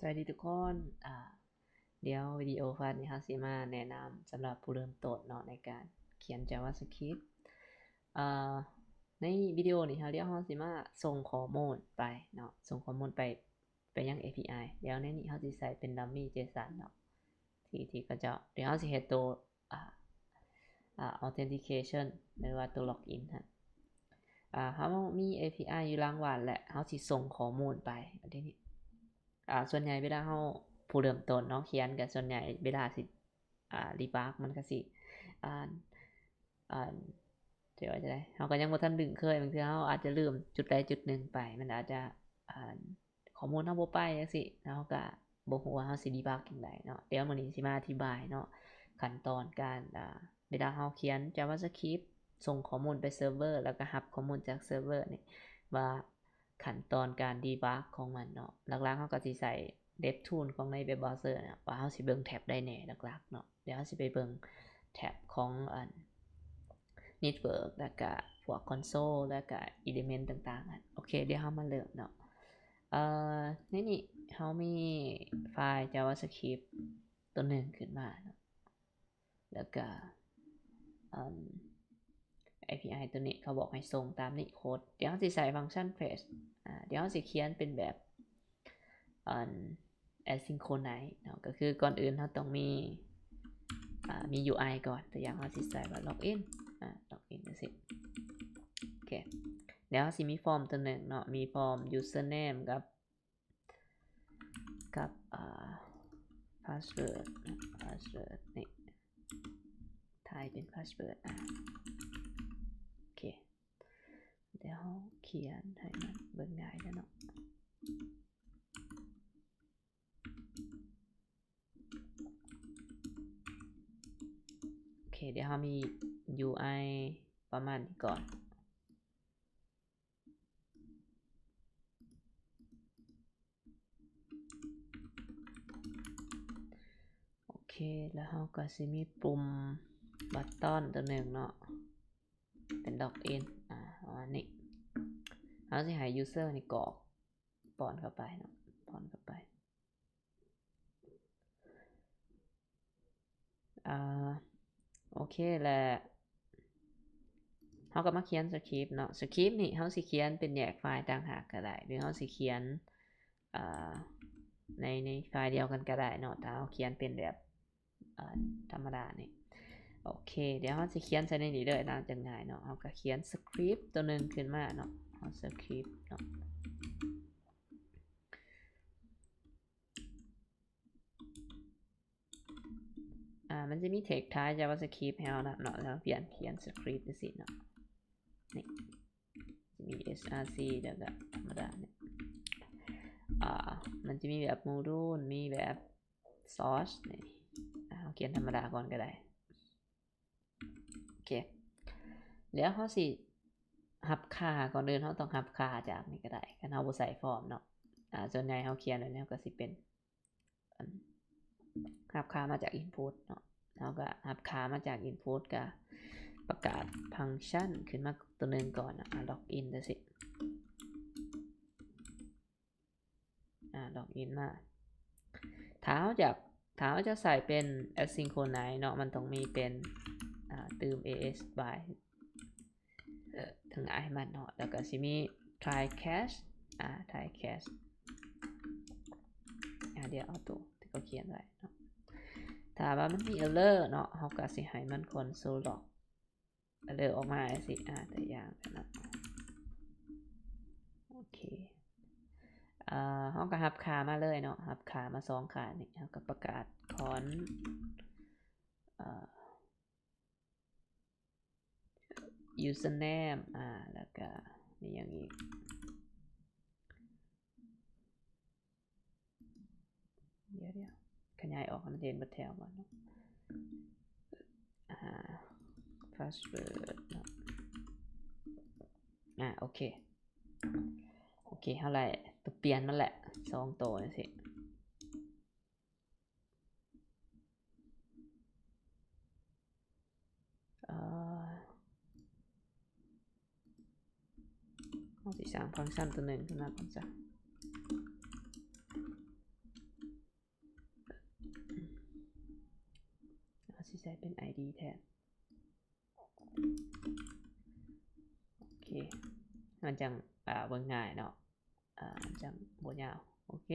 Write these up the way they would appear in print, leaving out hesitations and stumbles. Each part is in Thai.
สวัสดีทุกคนเดี๋ยววิดีโอฟาดนี้เราสิมาแนะนำสำหรับผู้เริ่มต้นเนาะในการเขียน JavaScript ในวิดีโอนี้เดี๋ยวเราสิมาส่งข้อมูลไปเนาะส่งข้อมูลไปยัง API เดี๋ยวในนี้เราสิใส่เป็น dummy JSON เนาะที่ก็จะเดี๋ยวเราสิเฮ็ดตัวauthentication หรือว่าตัว login ฮะเรามี API อยู่รางวัลและเราสิส่งข้อมูลไปอันนี้ส่วนใหญ่เวลาเราผู้เริ่มต้นเนาะเขียนกันส่วนใหญ่เวลาสิรีบาร์กมันก็สิเดี๋ยวจะได้เราก็ยังบ่ทันดึงเคยบางทีเราอาจจะลืมจุดใดจุดหนึ่งไปมันอาจจะข้อมูลเราบ่ไปจังซี่เราก็บ่ฮู้ว่าเราสิดีบาร์กจังไดเนาะเดี๋ยวมื้อนี้สิมาอธิบายเนาะขั้นตอนการเวลาเราเขียน JavaScript ส่งข้อมูลไปเซิร์ฟเวอร์แล้วก็รับข้อมูลจากเซิร์ฟเวอร์นี่ว่าขั้นตอนการดีบักของมันเนาะหลักๆเราก็สิใส่ DevTool ของในเว็บเบราว์เซอร์เนี่ยว่าเราสิเบิ่งแท็บได้แน่หลักๆเนาะเดี๋ยวเราสิไปเบิ่งแท็บของNetwork แล้วก็พวก Console แล้วก็ Element ต่างๆโอเคเดี๋ยวเรามาเริ่มเนาะในนี้เรามีไฟล์ JavaScript ตัวหนึ่งขึ้นมาเนาะแล้วก็API ตัวนี้เขาบอกให้ส่งตามนี้โค้ดเดี๋ยวเราสิใส่ฟังก์ชัน fetch เดี๋ยวเราสิเขียนเป็นแบบasynchronous เนาะก็คือก่อนอื่นเราต้องมี UI ก่อนตัวอย่างเราสิใส่ว่า login login จังซี่โอเคเดี๋ยวเราสิมีฟอร์มตัวหนึ่งเนาะมีฟอร์ม username กับpassword นี่ถ่ายเป็น password โอเคเดี๋ยวเขียนให้มันเบิ่งง่ายแล้วเนาะโอเคเดี๋ยวเรามี UI ประมาณนี้ก่อนโอเคแล้วเราก็สิมีปุ่มบัตตอนตัวหนึ่งเนาะเป็นล็อกอินประมาณนี้เราสิให้ user นี่กรอกป้อนเข้าไปเนาะป้อนเข้าไปโอเคแล้วเราก็มาเขียนสคริปต์เนาะสคริปต์นี่เราสิเขียนเป็นแยกไฟล์ต่างหากก็ได้หรือเราสิเขียนในไฟล์เดียวกันก็ได้เนาะถ้าเราเขียนเป็นแบบธรรมดานี่โอเคเดี๋ยวเราจะเขียนใส่ในนี้เลยนะจังง่ายเนาะเราก็เขียนสคริปต์ตัวหนึ่งขึ้นมาเนาะเอาสคริปต์เนาะมันจะมีเทคท้าย JavaScript ให้เราเนาะแล้วเปลี่ยนเขียนสคริปต์สิเนาะนี่มี src แล้วก็ธรรมดาเนี่ยมันจะมีแบบโมดูลมีแบบ source นี่เขียนธรรมดาก่อนก็ได้โอเคเดี๋ยวเขาสิหับค่าก่อนเดินเขาต้องหับค่าจากนี่ก็ได้กันเขาบ่ใส่ฟอร์มเนาะส่วนใหญ่เขาเขียนแล้วเนี่ยก็สิเป็นหับค่ามาจาก input เนาะเขาก็หับค่ามาจาก input ก็ประกาศฟังก์ชันขึ้นมาตัวหนึ่งก่อนล็อกอินสิล็อกอินมาถ้าเขาจะใส่เป็น asynchronous เนาะมันต้องมีเป็นตืม as by ถึงให้มันเนาะแล้วก็สิมี try catch try catch เดี๋ยวเอาตัวที่เขาเขียนไว้เนาะถ้าว่ามันมี error เนาะเขาก็สิให้มัน console log error ออกมาสิตัวอย่างเนาะโอเคเขาก็หับค่ามาเลยเนาะหับค่ามา2ค่านี่เขาก็ประกาศcon username แล้วก็มีอย่างอีกเดี๋ยวขยายออกมันเห็นบัดแถวก่อนเนาะpassword เนาะโอเคเท่าไหร่ตัวเปลี่ยนมันแหละ2ตัวสิเอาสิสร้างฟังก์ชันตัวหนึ่งขึ้นมาก่อนจ้ะ ใส่เป็น ID แทนโอเคมันจังเบิ่งง่ายเนาะจังบ่ยาวโอเค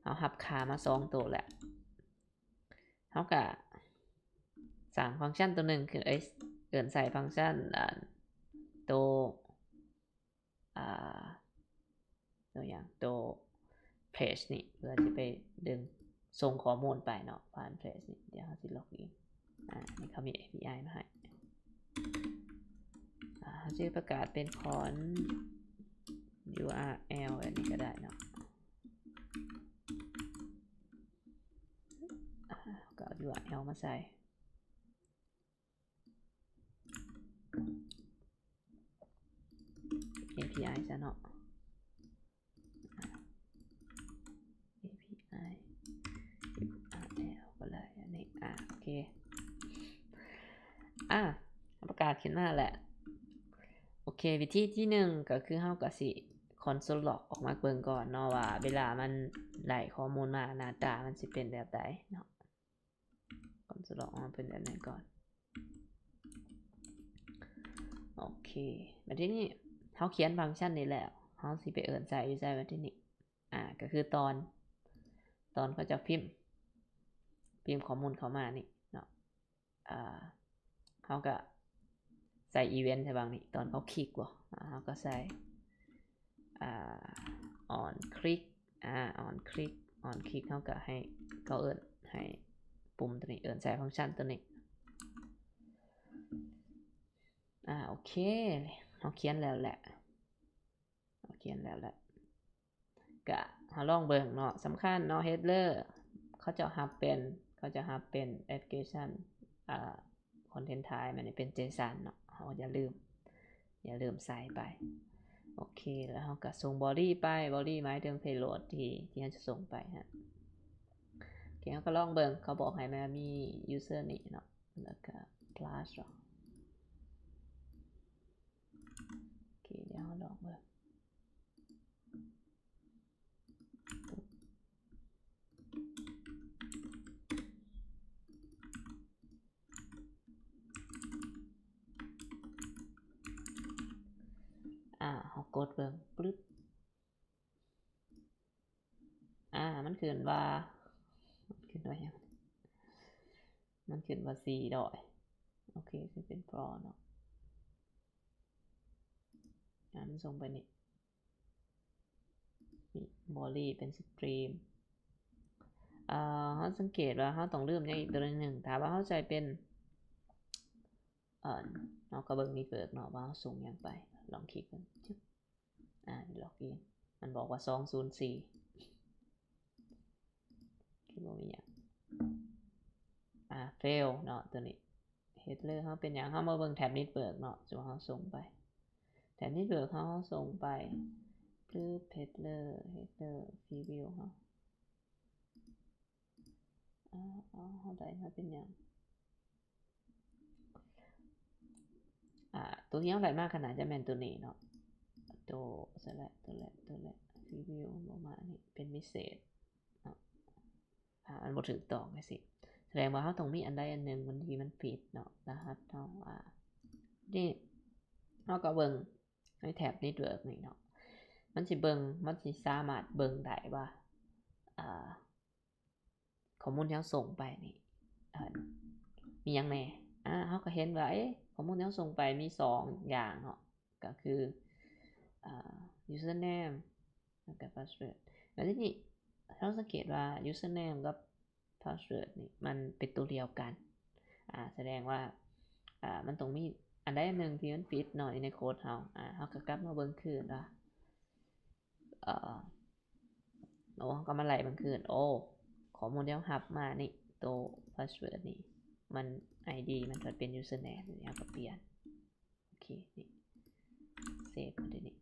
เอาหับขามา2ตัวแหละเฮาก็สร้างฟังก์ชันตัวหนึ่งคือเอิ้นใส่ฟังก์ชันตัวอย่างตัว page นี่เพื่อที่ไปดึงส่งข้อมูลไปเนาะผ่าน page นี่เดี๋ยวเราสิล็อกอินนี่เขามี API มาให้เขาจะประกาศเป็นคอน URL อันนี้ก็ได้เนาะก็เอา URL มาใส่API ซะเนาะ API URL ก็เลยอันนี้โอเคประกาศขึ้นมาแหละโอเควิธีที่1ก็คือเฮาก็สิ console log ออกมาเบิ่งก่อนเนาะว่าเวลามันไหลข้อมูลมาหน้าตามันสิเป็นแบบใดเนาะ console log ออกมาเป็นแบบไหนก่อนโอเคบัดทีนี้เฮาเขียนฟังก์ชันนี้แล้วเฮาสิไปเอิ้นใส่อยู่ใส่บัดทีนี้ก็คือตอนเขาจะพิมพ์ข้อมูลเข้ามานี่เนาะเฮาก็ใส่อีเวนต์ใช่บ้างนี่ตอนเขาคลิกว่ะเฮาก็ใส่on click on click เฮาก็ให้เขาเอิ้นให้ปุ่มตัวนี้เอิ้นใส่ฟังก์ชันตัวนี้โอเคเราเขียนแล้วแหละก็เราลองเบิ่งเนาะสำคัญเนาะ header เขาจะหับเป็นแอปพลิเคชันcontent type มันเป็น JSON เนาะเราอย่าลืมใส่ไปโอเคแล้วเราก็ส่ง body ไป body หมายถึง payload ที่เราจะส่งไปฮะโอเคเราก็ลองเบิ่งเขาบอกให้มามี user นี่เนาะแล้วก็ plus เนาะโอเคเดี๋ยวเราลองเบิ่งเขากดเบิ่งปึ๊บมันขึ้นว่าอย่างมันขึ้นว่า4ดอยโอเคคือเป็น for เนาะมันส่งไปนี่บอดี้เป็นสตรีมเขาสังเกตว่าเขาต้องลืมอย่างอีกตัวหนึ่งถ้าว่าเขาใช้เป็นเราก็เบิ่งนี่เปิดเนาะว่าเขาส่งยังไปลองคลิกกันจึ๊บล็อกอินมันบอกว่า204คือบ่มีอย่างfail เนาะตัวนี้ header เขาเป็นอย่างเขามาเบิ่งแท็บนี้เปิดเนาะจะเขาส่งไปแท็บนี้เปิดเขาส่งไปคือ header preview เขาเขาได้มาเป็นอย่างตัวที่เขาได้มากขนาดจะแม่นตัวนี้เนาะตัวแหละpreview ลงมานี่เป็นพิเศษมันบ่ถูกต้องไงสิแสดงว่าเขาต้องมีอันใดอันหนึ่งบางทีมันผิดเนาะรหัสเขานี่เขาก็เบิ่งในแท็บ network นี่เนาะมันสิสามารถเบิ่งได้ว่าข้อมูลที่เราส่งไปนี่มีหยังแน่เขาก็เห็นว่าข้อมูลที่เราส่งไปมี2อย่างเนาะก็คือusername แล้วก็ password แล้วทีนี้เราสังเกตว่า username กับ password นี่มันเป็นตัวเดียวกันแสดงว่ามันต้องมีอันใดอันหนึ่งที่มันผิดหน่อยในโค้ดเราก็กลับมาเบิ่งคืนว่าเราก็มาไล่เบิ่งคืนข้อมูลที่เรารับมานี่ตัว password นี่มัน ID มันเป็น username นี่เราก็เปลี่ยนโอเคนี่เซฟมาที่นี่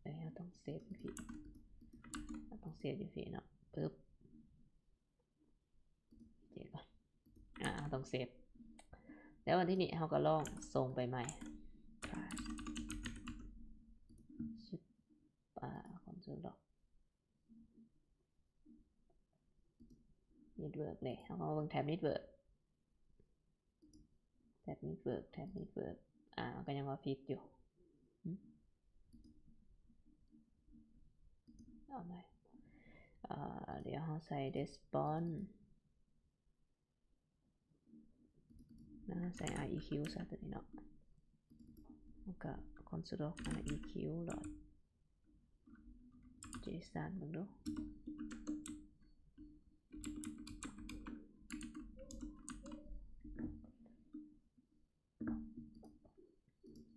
เราต้องเซฟอยู่พี่เนาะปึ๊บเดี๋ยวก่อนต้องเซฟแล้ววันที่นี้เราก็ลองส่งไปใหม่คอนโซลล็อก network เลยเฮาก็มาเบิ่งแท็บ network แท็บ network แท็บ network ก็ยังว่าผิดอยู่เอาใหม่เดี๋ยวเฮาใส่ response นะใส่ req ซะตัวนี้เนาะแล้วก็ construct req json มึงดู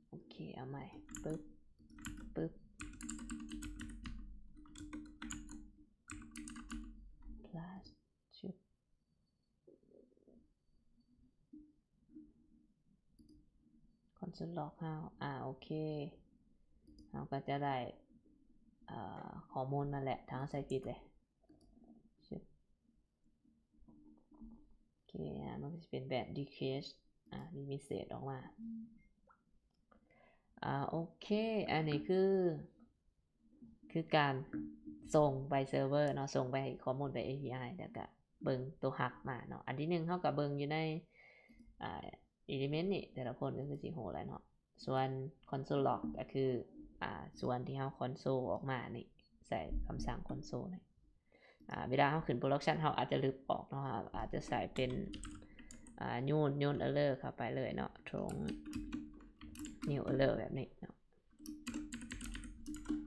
โอเคเอาใหม่ปึ๊บplusชุบconsole log เฮาโอเคเราก็จะได้ข้อมูลมาแหละทางใส่ผิดเลยโอเคมันก็จะเป็นแบบ decrease มีเมสเสจออกมาโอเคอันนี้คือการส่งไปเซิร์ฟเวอร์เนาะส่งไปข้อมูลไป API แล้วก็เบิ่งตัวหักมาเนาะอันที่1เฮาก็เบิ่งอยู่ในelement นี่แต่ละคนก็คือสิโหแล้วเนาะส่วน console log ก็คือส่วนที่เฮา console ออกมานี่ใส่คำสั่ง console นี่เวลาเฮาขึ้น production เฮาอาจจะลืมออกเนาะอาจจะใส่เป็นโยน error เข้าไปเลยเนาะตรง new error แบบนี้เนาะ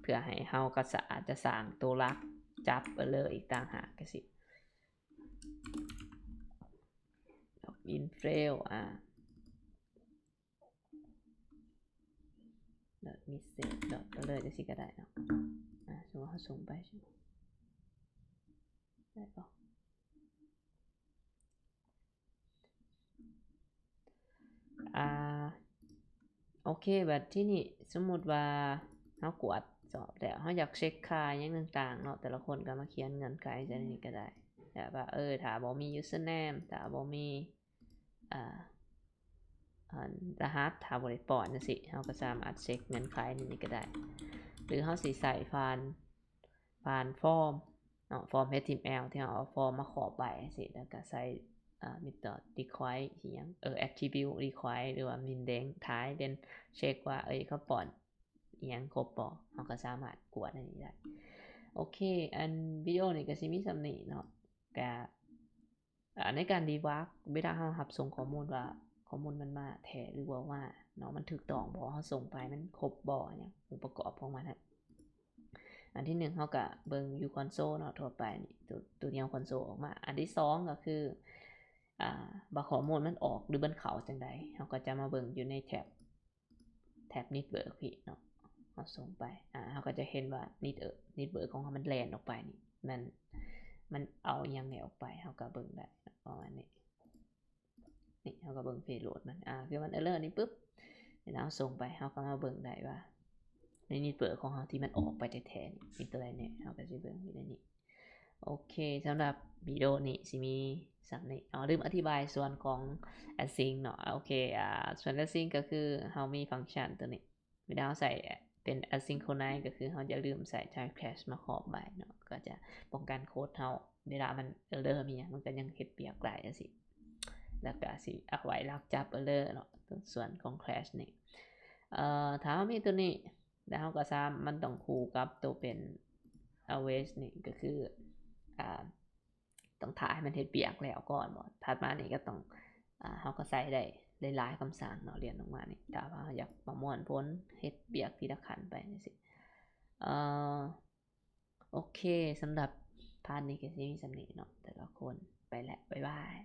เพื่อให้เฮาก็อาจจะสร้างตัวลักจับ error อีกต่างหากก็สิ login fail message error จังซี่ก็ได้เนาะสมมุติเฮาส่งไปใช่มั้ยได้ป่ะโอเคบัดที่นี่สมมุติว่าเฮากวดสอบแล้วเฮาอยากเช็คค่าหยังต่างๆเนาะแต่ละคนก็มาเขียนเงื่อนไขใส่ในนี้ก็ได้แบบว่าถ้าบ่มี username ถ้าบ่มีรหัสถ้าบ่ได้ป้อนจังซี่เฮาก็สามารถเช็คเงื่อนไขในนี้ก็ได้หรือเฮาสิใส่ผ่านฟอร์มเนาะฟอร์ม HTML ที่เฮาเอาฟอร์มมาครอบไว้จังซี่แล้วก็ใส่method require อีหยังattribute require หรือว่า min length ท้ายthen เช็คว่าเขาป้อนอีหยังครบบ่เฮาก็สามารถกวดอันนี้ได้โอเคอันวิดีโอนี้ก็สิมีส่ำนี้เนาะก็ในการ debug เวลาเฮารับส่งข้อมูลว่าข้อมูลมันมาแท้หรือบ่มาเนาะมันถูกต้องบ่เฮาส่งไปมันครบบ่หยังองค์ประกอบของมันอันที่1เฮาก็เบิ่งอยู่ console เนาะทั่วไปนี่ตัวที่เฮา console ออกมาอันที่2ก็คือว่าข้อมูลมันออกหรือมันเข้าจังได๋เฮาก็จะมาเบิ่งอยู่ในแท็บ network พี่เนาะเฮาส่งไปเฮาก็จะเห็นว่า network ของเฮามันแล่นออกไปนี่มันเอาอิหยังออกไปเฮาก็เบิ่งได้ประมาณนี้นี่เฮาก็เบิ่ง payload มันคือมัน error นี่ปึ๊บเวลาเฮาส่งไปเฮาก็มาเบิ่งได้ว่าใน network ของเฮาที่มันออกไปแท้ๆนี่มีตัวใดแน่เฮาก็สิเบิ่งอยู่ในนี้โอเคสำหรับวิดีโอนี้สิมีส่ำนี้ลืมอธิบายส่วนของ async เนาะโอเคส่วน async ก็คือเฮามีฟังก์ชันตัวนี้เวลาเฮาใส่เป็น asynchronize ก็คือเฮาอย่าลืมใส่ type class มาครอบไว้เนาะก็จะป้องกันโค้ดเฮาเวลามัน error มีหยังมันก็ยังเฮ็ดเวียกได้จังซี่แล้วก็สิเอาไว้ลักจับ error เนาะส่วนของ class นี่ถ้าเฮามีตัวนี้แล้วเฮาก็มันต้องคู่กับตัวเป็น await นี่ก็คือต้องถ่ายให้มันเฮ็ดเวียกแล้วก่อนบ่ถัดมานี่ก็ต้องเฮาก็ใส่ได้หลายๆคำสั่งเนาะเรียนออกมานี่ถ้าว่าอยากประมวลผลเฮ็ดเวียกทีละขั้นไปจังซี่โอเคสำหรับพาร์ทนี้ก็สิมีส่ำนี้เนาะแต่ละคนไปแล้วบ๊ายบาย